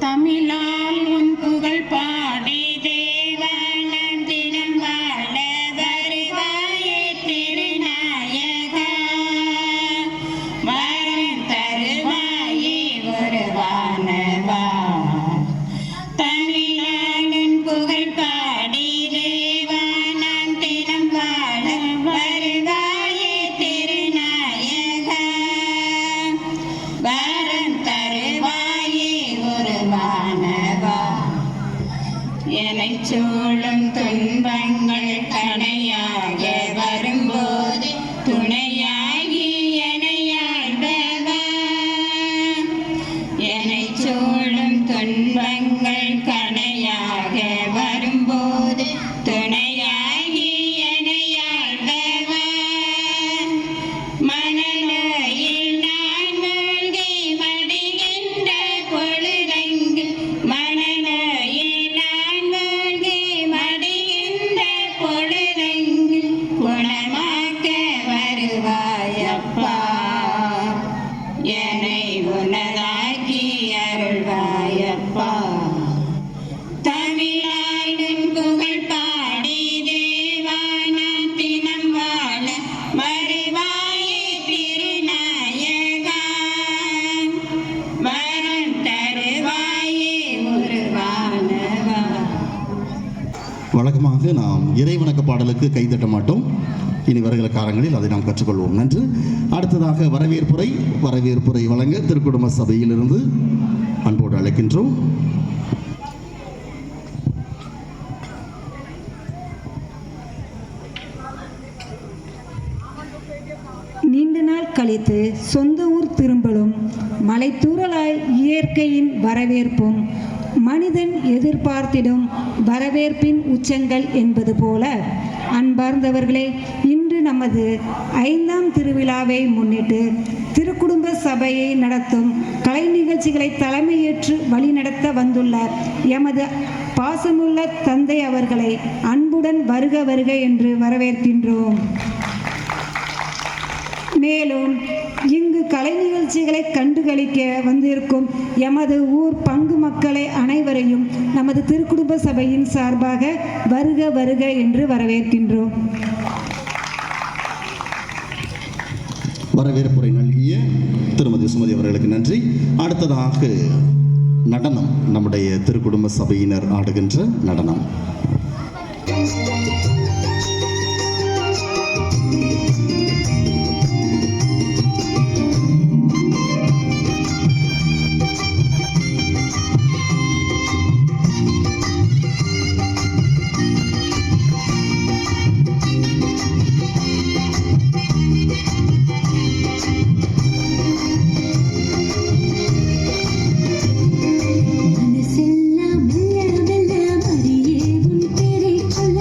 தமிழால் உன் புகழ் பாடி தேவானம் தினம் வாழ வருவாயே திருநாயகா. வரம் தருவாயே ஒரு வானவா. தமிழால் உன் புகழ் பாடி தேவானம் தினம் வாழ வருவாயே திருநாயகா. வரம் தருவாயே ஒரு வானவா. என்னைச் சூழும் துன்பங்கள் கணையாக வரும்போது துணையாகி என்னையாழ்பவா. என்னைச் சூழும் துன்பங்கள் கணையாக வரும்போது துணையாகி என்னையாழ்பவா. மனநோயில் நான் மூழ்கி மடிகின்ற பொழுதெங்கு மனநோயில் நான் மூழ்கி மடிகின்ற பொழுதெங்கு குணமாக்க வருவாயப்பா. என்னை உனதாக்கி அருள்வாயப்பா. தமிழாளின் புகழ் பாடி தேவானம் தினம் வாழ வருவாயே திருநாயகா. வரம் தருவாயே ஒரு வானவா. வழக்கமாக நாம் இறைவணக்க பாடலுக்கு கைதட்ட மாட்டோம். இனி வருகிற காலங்களில் அதை நாம் கற்றுக்கொள்வோம். நன்று. அடுத்ததாக வரவேற்புரை வழங்க திருக்குடும்ப சபையிலிருந்து அன்போடு அழைக்கின்றோம். நீண்ட நாள் கழித்து சொந்த ஊர் திரும்பலும் மலைத்தூறலாய் இயற்கையின் வரவேற்பும் மனிதன் எதிர்பார்த்திடும் வரவேற்பின் உச்சங்கள் என்பது போல அன்பார்ந்தவர்களே, இன்று நமது 5ஆம் திருவிழாவை முன்னிட்டு திருக்குடும்ப சபையை நடத்தும் கலை நிகழ்ச்சிகளை தலைமையேற்று வழிநடத்த வந்துள்ள எமது பாசமுள்ள தந்தை அவர்களை அன்புடன் வருக வருக என்று வரவேற்கின்றோம். மேலும் இங்கு கலை நிகழ்ச்சிகளை கண்டுகளிக்க வந்திருக்கும் எமது ஊர் பங்கு மக்களை அனைவரையும் நமது திருக்குடும்ப சபையின் சார்பாக வருக வருக என்று வரவேற்கின்றோம். வரவேற்புரை நல்கிய திருமதி சுமதி அவர்களுக்கு நன்றி. அடுத்ததாக நடனம், நம்முடைய திருக்குடும்ப சபையினர் ஆடுகின்ற நடனம். மனசெல்லாம் மெல்ல மெல்ல மறியே உன் பேரை சொல்ல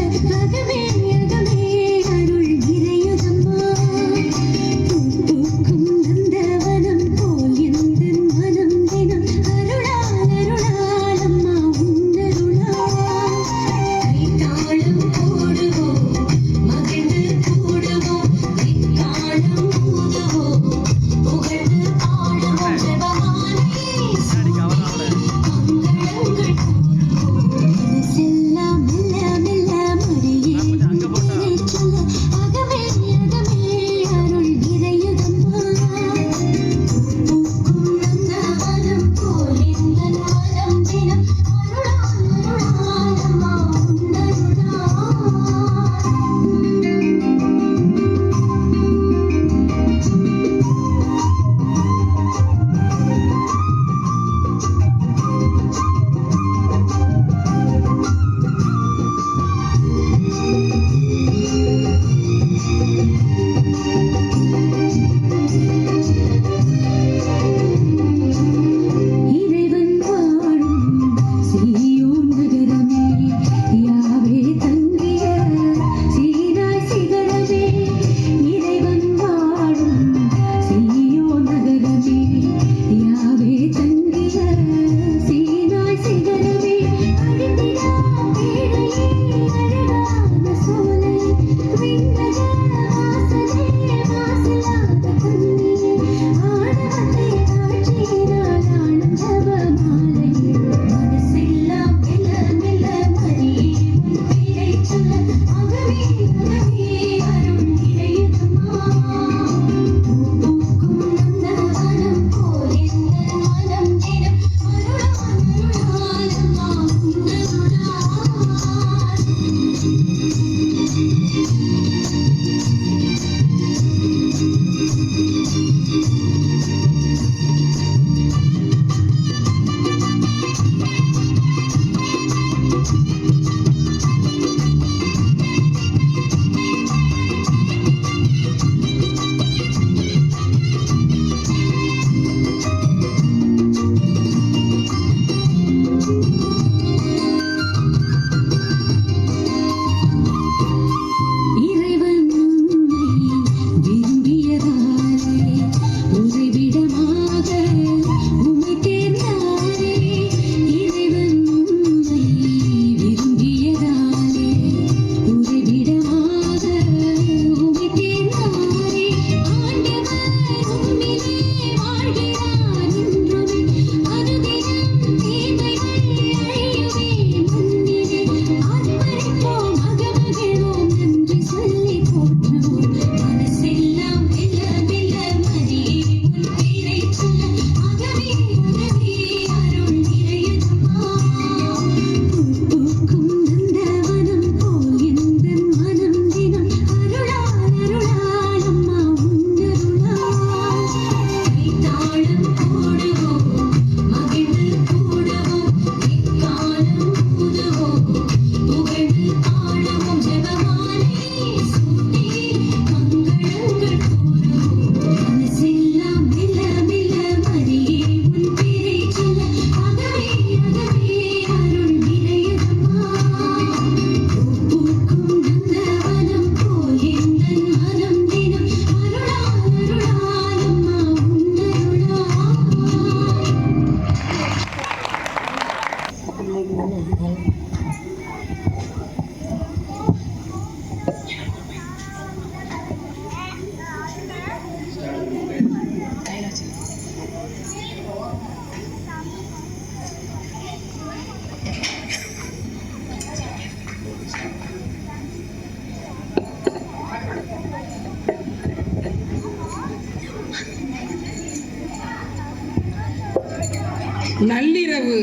நள்ளிரவு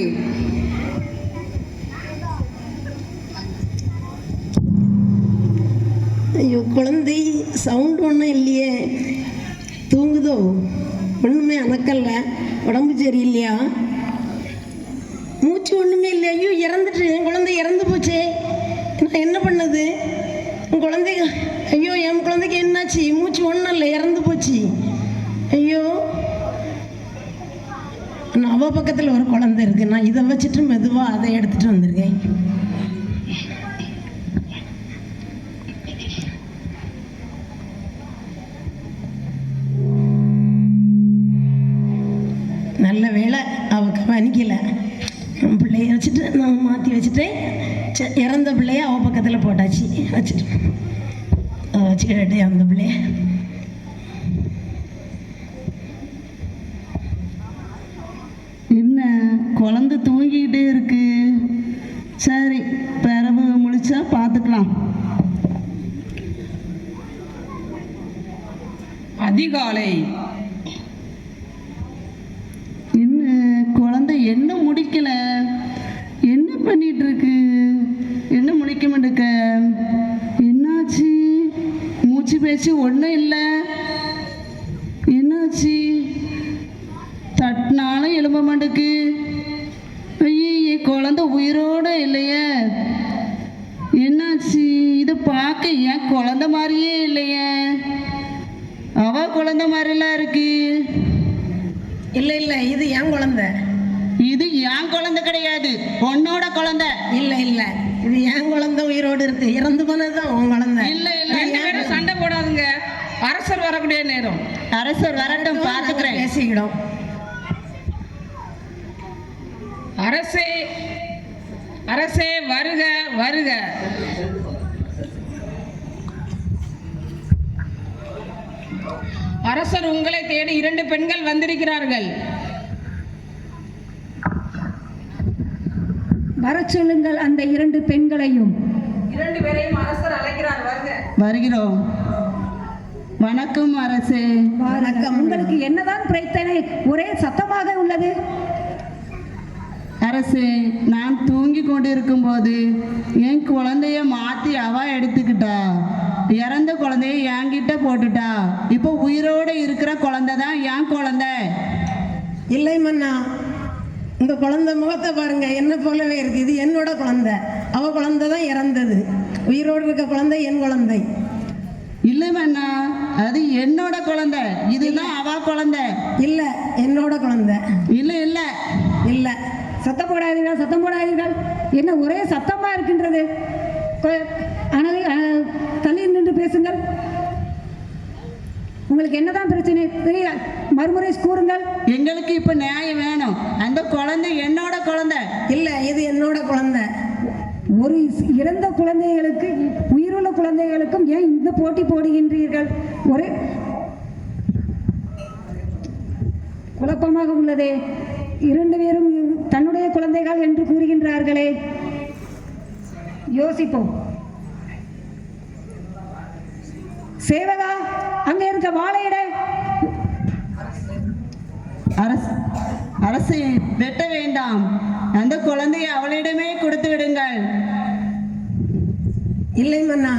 ஐயோ, குழந்தை சவுண்ட் ஒன்றும் இல்லையே, தூங்குதோ? ஒன்றுமே அணக்கல்ல, உடம்பு சரியில்லையா? மூச்சு ஒன்றுமே இல்லையா? ஐயோ, இறந்துட்டு, என் குழந்தை இறந்து போச்சே, நான் என்ன பண்ணது? என் குழந்தை, ஐயோ என் குழந்தைக்கு என்னாச்சு? மூச்சு ஒன்றும் இல்லை, இறந்து போச்சு. ஐயோ, நான் அவள் பக்கத்தில் ஒரு குழந்தை இருக்கு, நான் இதை வச்சுட்டு மெதுவாக அதை எடுத்துகிட்டு வந்திருக்கேன். நல்ல வேலை அவள் கவனிக்கல. பிள்ளைய வச்சுட்டு நான் மாற்றி வச்சுட்டேன். இறந்த பிள்ளைய அவள் பக்கத்தில் போட்டாச்சு, வச்சுட்டு வச்சுக்கிட்டே அந்த பிள்ளைய. என்ன குழந்தை தூங்கிக்கிட்டே இருக்கு. சரி, பிறகு முழிச்சா பார்த்துக்கலாம். அதிகாலை என்ன குழந்தை என்ன முடிக்கல, என்ன பண்ணிட்டு இருக்கு, என்ன முடிக்க மாட்டேக்க, என்னாச்சு? மூச்சு பேச்சு ஒன்றும் இல்லை, என்னாச்சு? தட்டினாலும் எழும்ப மாட்டேக்கு. ஐயே, குழந்தை உயிரோட இல்லையே, என்னாச்சு? இதை பார்க்க ஏன் குழந்தை மாதிரியே இல்லையே, அவ குழந்தை மாதிரிலாம் இருக்கு. இல்லை இல்லை, இது என் குழந்தை. இது என் குழந்தை கிடையாது, உன்னோட குழந்தை. இல்லை இல்லை, இது என் குழந்தை உயிரோடு இருக்கு, இறந்து போனதுதான் உன் குழந்தை. இல்ல இல்ல, ரெண்டு பேரும் சண்டை போடாதுங்க, அரசர் வரக்கூடிய நேரம். அரசர் வரட்டும், பார்த்துக்கிறேன். பேசிக்கிடும். அரசே, அரசே வருக வருக. அரசர் உங்களை தேடி 2 பெண்கள் வந்திருக்கிறார்கள். வரச் சொல்லுங்கள் அந்த 2 பெண்களையும். 2 பேரையும் அரசர் அழைக்கிறார், வருக. வருகிறோம். வணக்கம் அரசே. வணக்கம். உங்களுக்கு என்னதான் பிரச்சனை? ஒரே சத்தமாக உள்ளது. அரசே, நான் தூங்கி கொண்டு இருக்கும்போது என் குழந்தைய மாற்றி அவ எடுத்துக்கிட்டா, இறந்த குழந்தைய என்கிட்ட போட்டுட்டா. இப்போ உயிரோடு இருக்கிற குழந்தை தான் என் குழந்தை. இல்லை மன்னா, இந்த குழந்தை முகத்தை பாருங்க, என்ன போலவே இருக்கு. இது என்னோட குழந்தை, அவ குழந்தை தான் இறந்தது. உயிரோடு இருக்க குழந்தை என் குழந்தை. இல்லை மன்னா, அது என்னோட குழந்தை, இதுதான் அவ குழந்தை. இல்லை, என்னோட குழந்தை. இல்லை இல்லை இல்லை, சத்தம் போடாதீர்கள், சத்தம் போடாதீர்கள். என்ன ஒரே சத்தமாக இருக்கின்றது? தள்ளி நின்று பேசுங்கள். உங்களுக்கு என்னதான் பிரச்சனை தெரியல, மறுமுறை கூறுங்கள். எங்களுக்கு இப்போ நியாயம் வேணும். அந்த குழந்தை என்னோட குழந்தை. இல்லை, இது என்னோட குழந்தை. ஒரு இறந்த குழந்தைகளுக்கு உயிருள்ள குழந்தைகளுக்கும் ஏன் இந்த போட்டி போடுகின்றீர்கள்? ஒரே குழப்பமாக உள்ளதே. 2 பேரும் தன்னுடைய குழந்தைகள் என்று கூறுகின்றார்களே. யோசிப்போம். சேவகா, அங்க இருக்க வாழையிட. அரசே, வெட்ட வேண்டாம், அந்த குழந்தையை அவளிடமே கொடுத்து விடுங்கள். இல்லை மன்னா,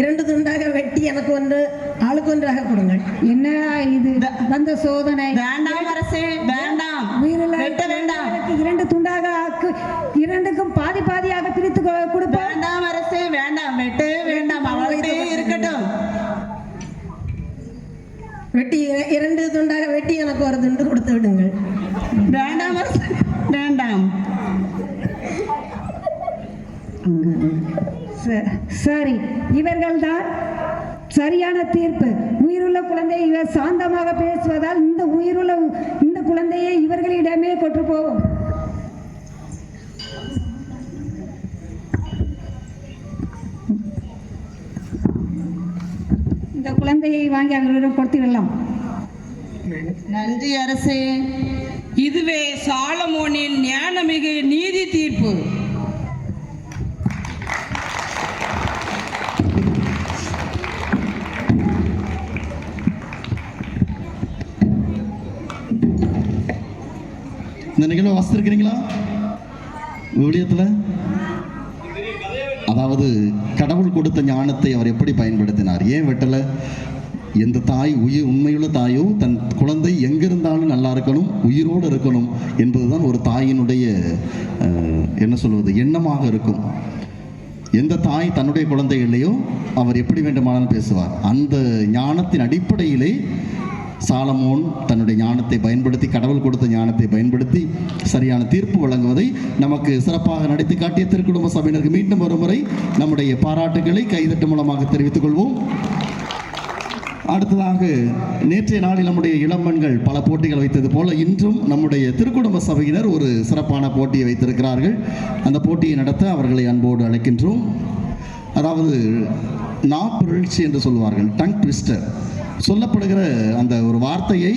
2 துண்டாக வெட்டி எனக்கு ஒன்று, ஆளுக்கு ஒன்றாக கொடுங்கள். என்ன இது வந்த சோதனை? வேண்டாம் அரசே, வேண்டாம், வெட்ட வேண்டாம். 2 துண்டாக ஆக்கு, 2க்கும் பாதி பாதியாக பிரித்து கொடுப்போம். வேண்டாம் அரசே, வேண்டாம், வெட்டவே வேண்டாம், அவள்கிட்டே இருக்கட்டும். வெட்டி 2 துண்டாக வெட்டி எனக்கு ஒரு துண்டு கொடுத்து விடுங்கள். வேண்டாம் அரசே, வேண்டாம். சரி, இவர்கள்தான் சரியான தீர்ப்பு. உயிருள்ள குழந்தை இவர் சாந்தமாக பேசுவதால் இந்த குழந்தையை இவர்களிடமே கொண்டு போவோம். இந்த குழந்தையை வாங்கி அவர்களிடம் கொடுத்து விடலாம். நன்றி அரசே. இதுவே சாலமோனின் ஞானமிகு நீதி தீர்ப்பு. இந்த நிகழ்வை வாசித்திருக்கிறீங்களா விவிலியத்தில்? அதாவது கடவுள் கொடுத்த ஞானத்தை அவர் எப்படி பயன்படுத்தினார்? ஏன் வெட்டலை? எந்த தாய் உண்மையுள்ள தாயோ தன் குழந்தை எங்கிருந்தாலும் நல்லா இருக்கணும், உயிரோடு இருக்கணும் என்பதுதான் ஒரு தாயினுடைய என்ன சொல்வது எண்ணமாக இருக்கும். எந்த தாய் தன்னுடைய குழந்தை இல்லையோ அவர் எப்படி வேண்டுமானாலும் பேசுவார். அந்த ஞானத்தின் அடிப்படையிலே சாலமோன் தன்னுடைய ஞானத்தை பயன்படுத்தி, கடவுள் கொடுத்த ஞானத்தை பயன்படுத்தி சரியான தீர்ப்பு வழங்குவதை நமக்கு சிறப்பாக நடத்தி காட்டிய திருக்குடும்ப சபையினருக்கு மீண்டும் ஒரு முறை நம்முடைய பாராட்டுகளை கைதட்டு மூலமாக தெரிவித்துக் கொள்வோம். அடுத்ததாக நேற்றைய நாளில் நம்முடைய இளம்பெண்கள் பல போட்டிகள் வைத்தது போல இன்றும் நம்முடைய திருக்குடும்ப சபையினர் ஒரு சிறப்பான போட்டியை வைத்திருக்கிறார்கள். அந்த போட்டியை நடத்த அவர்களை அன்போடு அழைக்கின்றோம். அதாவது நாப்பிரழ்ச்சி என்று சொல்வார்கள், டங் ட்விஸ்டர். சொல்லப்படுகிற அந்த ஒரு வார்த்தையை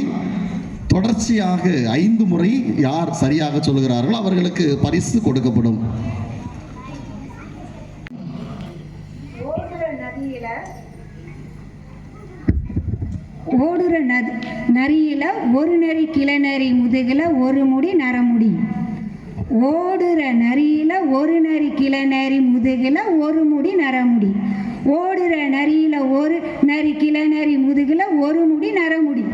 தொடர்ச்சியாக 5 முறை யார் சரியாக சொல்கிறார்களோ அவர்களுக்கு பரிசு கொடுக்கப்படும். ஓடுற நரியில ஒரு நரி கிளநரி முதுகில ஒரு முடி நரமுடி. ஓடுற நரியில ஒரு நரி கிளநரி முதுகில ஒரு முடி நரமுடி. ஓடுற நரியில ஒரு நரி கிளநரி முதுகில ஒரு முடி நரமுடி.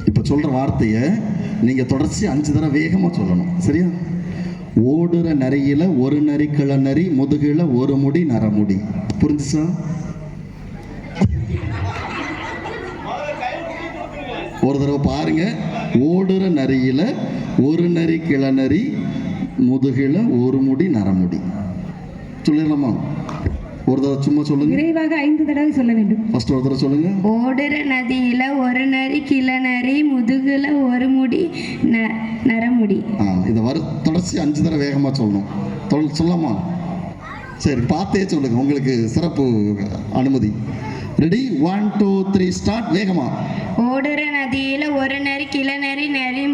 இப்போ சொல்ற வார்த்தையை நீங்க தொடர்ச்சி 5 தடவை வேகமா சொல்லணும், சரியா? ஓடுற நரியில ஒரு நரி கிளநரி முதுகில ஒரு முடி நரமுடி. புரிஞ்சுச்சா? ஒரு தடவை பாருங்க. ஓடுற நரியில ஒரு நரி கிளநரி முதுகில ஒரு முடி நரமுடி. சொல்லிடலாமா? ஒரு தடவை சும்மா சொல்லுங்க. விரைவாக 5 தடவை சொல்ல வேண்டும். ஃபர்ஸ்ட் ஒரு தடவை சொல்லுங்க. ஓடுற நதியில ஒரு நரி கிளநரி முதுகுல ஒரு முடி நரமுடி. இதை தொடர்ச்சி 5 தடவை வேகமா சொல்லணும். சொல்லலாமா? சரி, பார்த்தே சொல்லுங்க, உங்களுக்கு சிறப்பு அனுமதி. ரெடி? 1 2 3 ஸ்டார்ட். வேகமா. ஓடுற நதியில ஒரு நரி கிளநரி நரி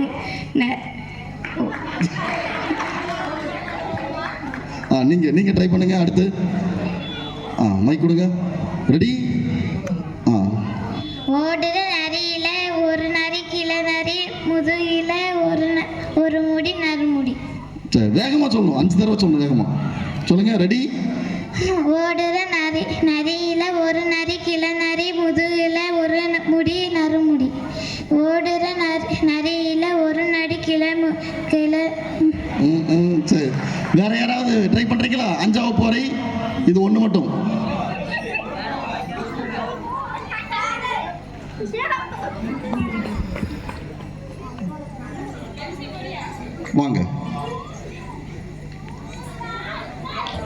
நீங்க ட்ரை பண்ணுங்க. அடுத்து மைக் கொடுங்க. ரெடி? ஓடுற நரியில ஒரு நரி கிளநரி முதுகில ஒரு முடி நறுமுடி. சரி, வேகமா சொல்லணும். 5 தடவை சொல்லணும். வேகமா சொல்லுங்க. ரெடி? ஓடுற நரியில ஒரு நரி கிளநரி முதுகில ஒரு முடி நறுமுடி. ஓடுற நரியில ஒரு நரி சரி, வேற யாராவது ட்ரை பண்றீங்களா? 5வது போரை இது ஒண்ணு மட்டும். வாங்க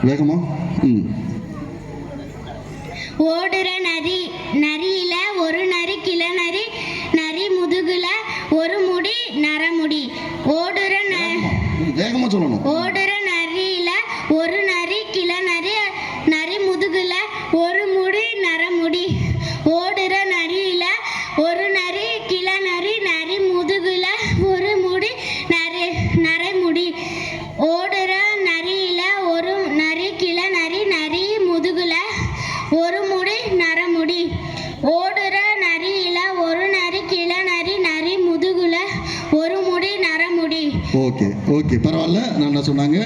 வேகமா. ஓடுற நரியில ஒரு நரி கிளநரி நரி முதுகுல ஒரு முடி நரமுடி. ஓடுற வேகமா சொல்லணும். ஓடுற நரியில ஒரு நரி கிளநரி நரி முதுகுல ஒரு முடி நரமுடி. ஓடுற நரியில ஒரு நரி கிளநரி நரி முதுகுல ஒரு முடி நரைமுடி. ஓடுற நரியில ஒரு நரி கிளநரி நரி முதுகுல ஒரு முடி நரமுடி. ஓடுற நரியில ஒரு நரி கிளநரி நரி முதுகுல ஒரு முடி நரமுடி. ஓகே ஓகே, பரவாயில்ல. நான் என்ன சொன்னாங்க,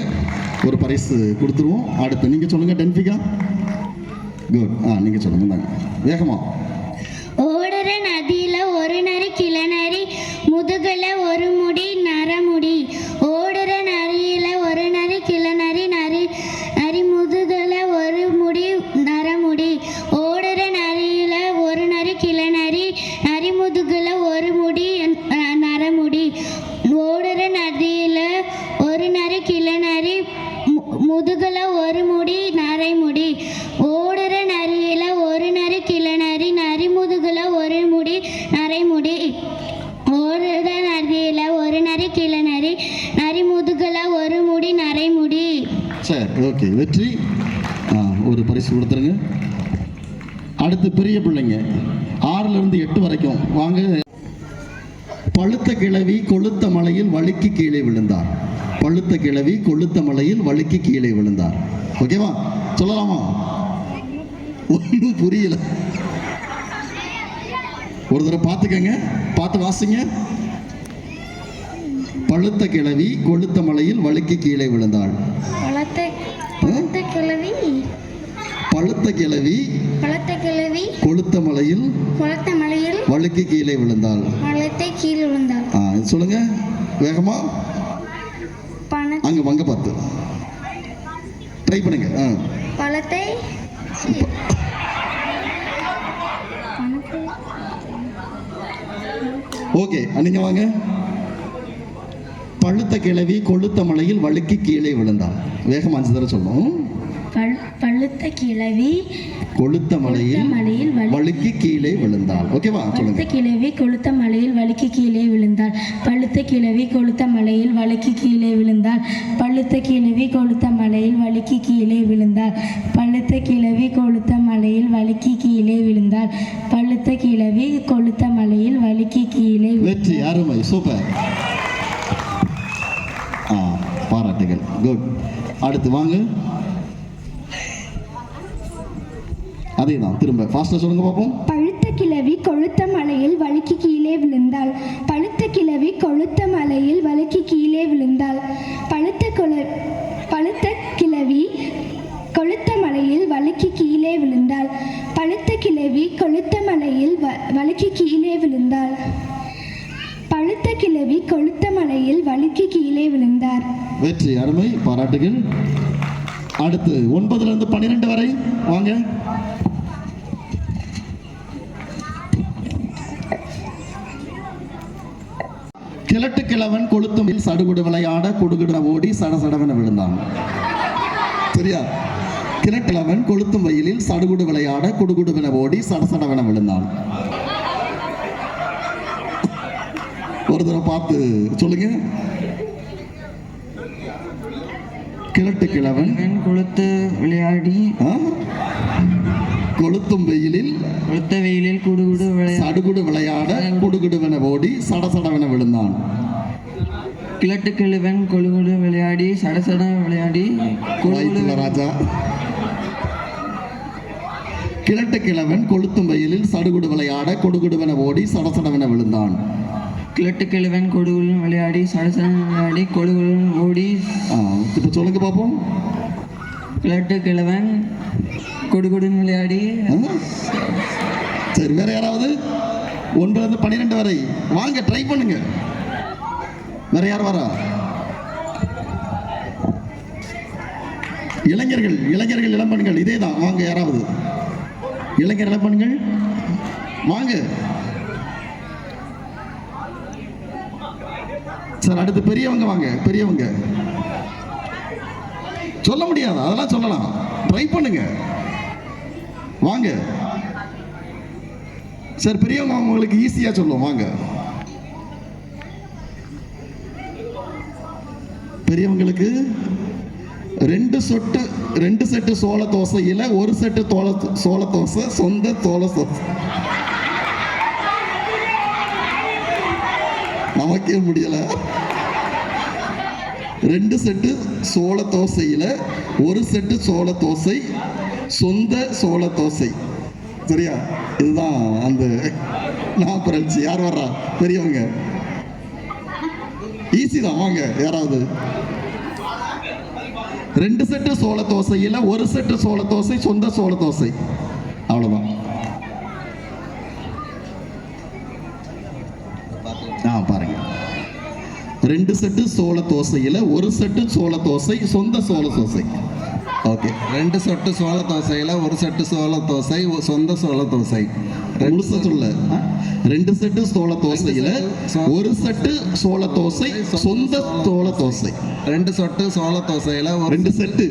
ஒரு பரிசு கொடுத்துருவோம். அடுத்து நீங்க சொல்லுங்க. டென்பிகா, குட். நீங்க சொல்லுங்க வேகமா. ஓடுற நதியில ஒரு நரி கிளநரி முதுகுல ஒரு முடி நரமுடி. ஓடுற நரியில ஒரு நரி கிளநரி நரி முதுகுல ஒரு முடி நரமுடி. ஓடுற நரியில ஒரு நரி கிளநரி நரி முதுகுல ஒரு முடி நரமுடி. ஓடுற நதியில ஒரு நரி கிளநரி முதுகுல ஒரு முடி நரைமுடி. ஓடுற நரியில ஒரு நரி கிளநரி நரி முதுகுல ஒரு முடி நரைமுடி. ஓடுற நதியில ஒரு நரி கிளநரி நரி முதுகுல ஒரு முடி நரைமுடி. சரி, ஓகே, வெற்றி. ஒரு பரிசு கொடுத்துருங்க. அடுத்து பெரிய பிள்ளைங்க 6ல இருந்து 8 வரைக்கும் வாங்க. பழுத்த கிழவி கொளுத்த மலையில் வழுக்கி கீழே விழுந்தார். பழுத்த கிழவி கொளுத்த மலையில் வழுக்கி கீழே விழுந்தார். ஓகேவா? சொல்லலாமா? ஒன்றும் புரியல. ஒரு தடவை பார்த்துக்கங்க, பார்த்து வாசிங்க. பழுத்த கிழவி கொளுத்த மலையில் வழுக்கி கீழே விழுந்தாள். பழுத்த கிழவி பழுத்த கிழவி கொளுத்த மலையில் வழுக்கி கீழே விழுந்தாள். கீழே விழுந்தாள். சொல்லுங்க வேகமா. அங்க பார்த்து ட்ரை பண்ணுங்க. பழத்தை ஓகே, நீங்க வாங்க. பழுத்த கிழவி கொளுத்த மலையில் வழுக்கி கீழே விழுந்தாள். வேகமா 5 தடவை சொல்லணும். பழுத்த கிழவி கொளுத்த மலையில் வழுக்கி கீழே விழுந்தாள். ஓகேவா? சொல்லுங்க. கிழவி கொளுத்த மலையில் வழுக்கி கீழே விழுந்தாள். பழுத்த கிழவி கொளுத்த மலையில் வழுக்கி கீழே விழுந்தாள். பழுத்த கிழவி கொளுத்த மலையில் வழுக்கி கீழே விழுந்தாள். பழுத்த கிழவி கொளுத்த மலையில் வழுக்கி கீழே விழுந்தாள். பழுத்த கிழவி கொளுத்த மலையில் வழுக்கி கீழே. வெற்றி, அருமை, சூப்பர். பாராட்டுகள், குட். அடுத்து வாங்க. அதே தான், திரும்ப ஃபாஸ்டா சொல்லுங்க பாப்போம். பழுத்த கிழவி கொளுத்த மலையில் வழுக்கி கீழே விழுந்தாள். பழுத்த கிழவி கொளுத்த மலையில் வழுக்கி கீழே விழுந்தாள். பழுத்த கிழவி கொளுத்த மலையில் வழுக்கி கீழே விழுந்தாள். பழுத்த கிழவி கொளுத்த மலையில் வழுக்கி கீழே விழுந்தாள். பழுத்த கிழவி கொளுத்த மலையில் வழுக்கி கீழே விழுந்தார். வெற்றி, அருமை, பாராட்டுகள். அடுத்து 9 இருந்து 12 வரை வாங்க. கிழட்டு கிழவன் கொளுத்துமில் சடுகுடு விளையாட குடுகுட ஓடி சடசடவென விழுந்தான். சரியா? கிழக்கிழவன் கொளுத்தும் வெயிலில் சடுகுடு விளையாட குடுகுடுவென ஓடி சடசடவென விழுந்தான். ஒரு தடவை பார்த்து சொல்லுங்க. கிழட்டு கிழவன் கொளுத்து விளையாடி கொளுத்தும் வெயிலில் சடுகுடு விளையாட குடுகுடுவென ஓடி சடசடவென விழுந்தான். கிழட்டு கிழவன் கொழுகுடு விளையாடி சடசட விளையாடி ராஜா. கிழட்டு கிழவன் கொளுத்தும் வெயிலில் சடுகுடு விளையாட குடுகுடுவென ஓடி சடசடவென விழுந்தான். கிழட்டு கிழவன் கொடுகுடன் விளையாடி சடசட விளையாடி கொடுகுடன் ஓடி. இப்ப சொல்லுங்க பாப்போம். கிழட்டு கிழவன் கொடுகுடன் விளையாடி. சரி, வேற யாராவது? 9 இருந்து 12 வரை வாங்க, ட்ரை பண்ணுங்க. வேற யார் வரா? இளைஞர்கள், இளம்பெண்கள் இதே தான். வாங்க, யாராவது இளைஞர் இளம்பெண்கள் வாங்க. சார், அடுத்து பெரியவங்க வாங்க. பெரியவங்க சொல்ல முடியாது, அதெல்லாம் சொல்லலாம். ட்ரை பண்ணுங்க, வாங்க. சார், பெரியவங்க உங்களுக்கு ஈஸியா சொல்லுவோம், வாங்க. பெரியவங்களுக்கு 2 செட்டு சோள தோசையில 1 செட்டு சோள தோசை சொந்த தோள தோசை. நமக்கே முடியல. 2 செட்டு சோள தோசையில 1 செட்டு சோள தோசை சொந்த சோள தோசை. சரியா? இதுதான் அந்த நாப்பரட்சி. யார் வர்றா? பெரியவங்க ஈஸி தான், வாங்க. யாராவது? 2 செட்டு சோள தோசையில 1 செட்டு சோள தோசை சொந்த சோள தோசை. அவ்வளவுதான். பாருங்க. 2 செட்டு சோள தோசையில 1 செட்டு சோள தோசை சொந்த சோள தோசை. ஓகே. 2 செட்டு சோள தோசையில 1 செட்டு சோள தோசை சொந்த சோள தோசை. முழுசா சொல்ல. 2 செட்டு சோள தோசையில 1 செட்டு சோள தோசை சொந்த சோள தோசை. 2 செட்டு சோள தோசையில 2 செட்டு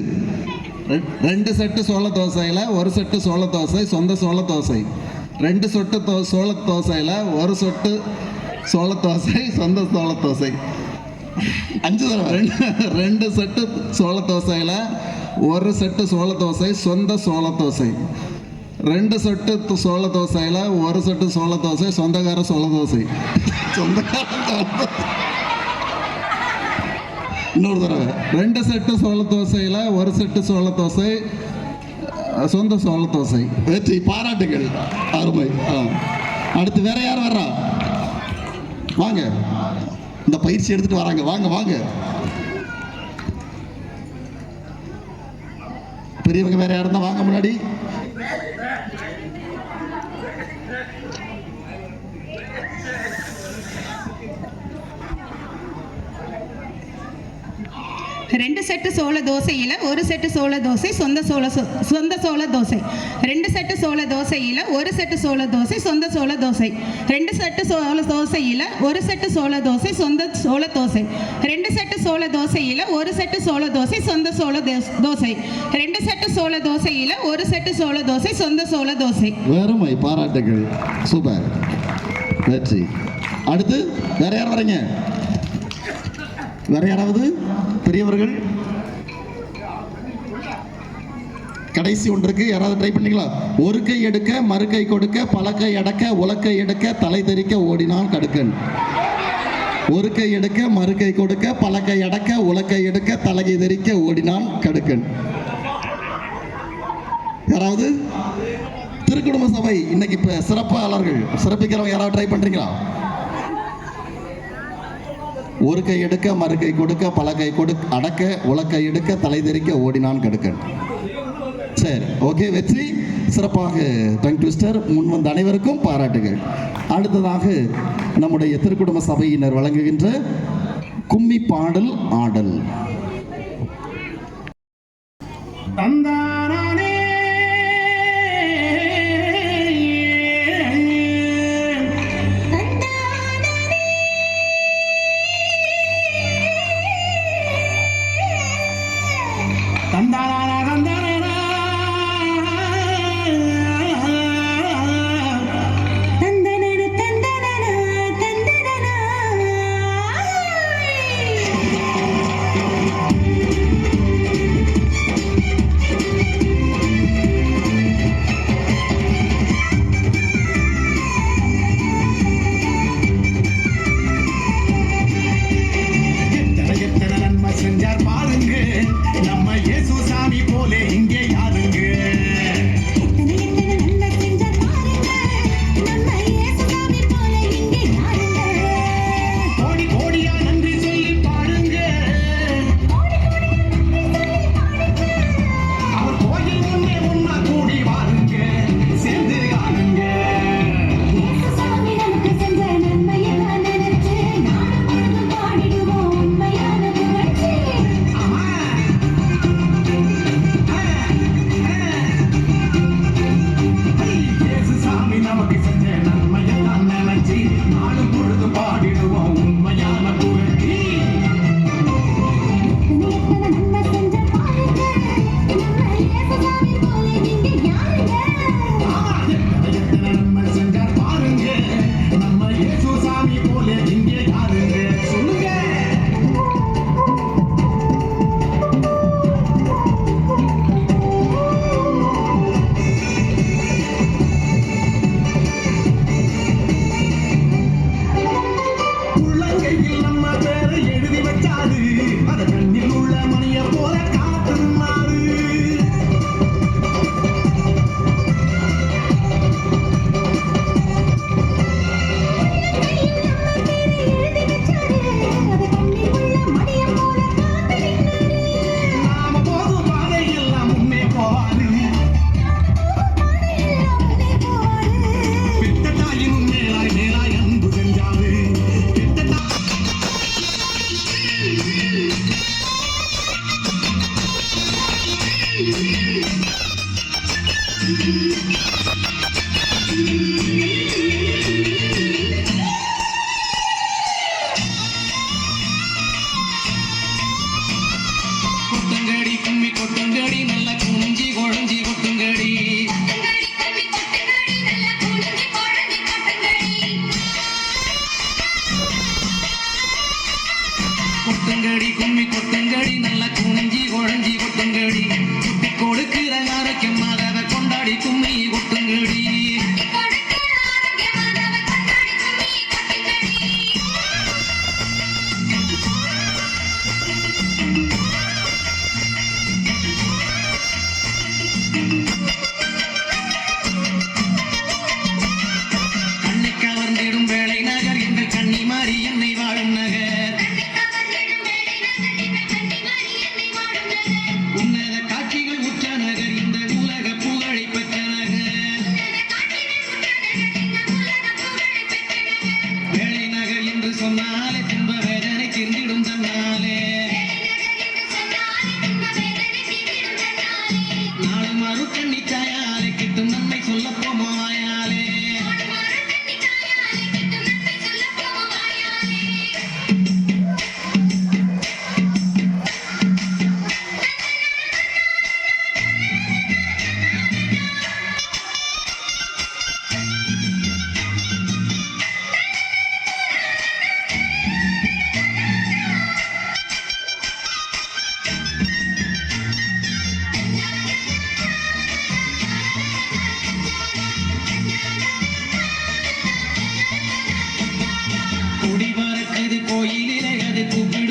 2 செட்டு சோள தோசையில 1 செட்டு சோள தோசை சொந்த சோள தோசை. 2 சொட்டு சோள தோசையில 1 சொட்டு சோள தோசை சொந்த சோள தோசை. 5 தடவை. 2 செட்டு சோள தோசையில 1 செட்டு சோள தோசை சொந்த சோள தோசை. 2 செட்டு சோள தோசையில 1 செட்டு சோள தோசை சொந்தக்கார சோள தோசை. இன்னொரு தடவை. 2 செட்டு சோள தோசையில 1 செட்டு சோள தோசை சொந்த சோள தோசை. வெற்றி, பாராட்டுகள், அருமை. அடுத்து வேற யார் வர்றா? வாங்க. அந்த பயிற்சி எடுத்துட்டு வராங்க. வாங்க வாங்க. பெரியவங்க வேற யாருந்தா வாங்க முன்னாடி. ரெண்டு செட்டு சோள தோசையில் ஒரு செட்டு சோள தோசை சொந்த சோள தோசை. ரெண்டு செட்டு சோள தோசையில் ஒரு செட்டு சோள தோசை சொந்த சோள தோசை. ரெண்டு செட்டு சோள தோசையில் ஒரு செட்டு சோள தோசை சொந்த சோள தோசை. ரெண்டு செட்டு சோள தோசையில் ஒரு செட்டு சோள தோசை சொந்த சோள தோசை. ரெண்டு செட்டு சோள தோசையில் ஒரு செட்டு சோள தோசை சொந்த சோள தோசை. வேறுமை, பாராட்டுகள், சூப்பர், வெற்றி. அடுத்து வேற யார் வரீங்க? வேற யாராவது பெரியவர்கள்? கடைசி ஒன்றுக்கு யாராவது ட்ரை பண்ணிக்கலாம். ஒரு கை எடுக்க மறு கை கொடுக்க பலக்கை அடக்க உலக்கை எடுக்க தலை தெறிக்க ஓடினான் கடுக்கன். ஒரு கை எடுக்க மறு கை கொடுக்க பலக்கை அடக்க உலக்கை எடுக்க தலையை தெறிக்க ஓடினான் கடுக்கன். யாராவது? திருக்குடும்ப சபை இன்னைக்கு இப்ப சிறப்பாளர்கள் சிறப்பிக்கிறவங்க யாராவது ட்ரை பண்றீங்களா? ஒரு கை எடுக்க மறு கை கொடுக்க பலகை அடக்க உலக்கை எடுக்க தலை தெறிக்க ஓடினான் கடுக்கன். சரி, ஓகே, வெற்றி. சிறப்பாக டங் ட்விஸ்டர். முன் வந்த அனைவருக்கும் பாராட்டுகள். அடுத்ததாக நம்முடைய திருக்குடும்ப சபையினர் வழங்குகின்ற கும்மி பாடல் ஆடல். கொட்டுங்கடி கும்மி கொட்டுங்கடி நல்ல குனிஞ்சி குழஞ்சி கொட்டுங்கடி குட்டி கொடுக்கிற ஆரோக்கியம் அதை கொண்டாடி கும்மி கொட்டுங்கடி. கண்ணை கவர்ந்திடும் வேளை நகர் எங்கள் கன்னி மாறி என்னை வாழும் நகர். அதை கூப்பிடு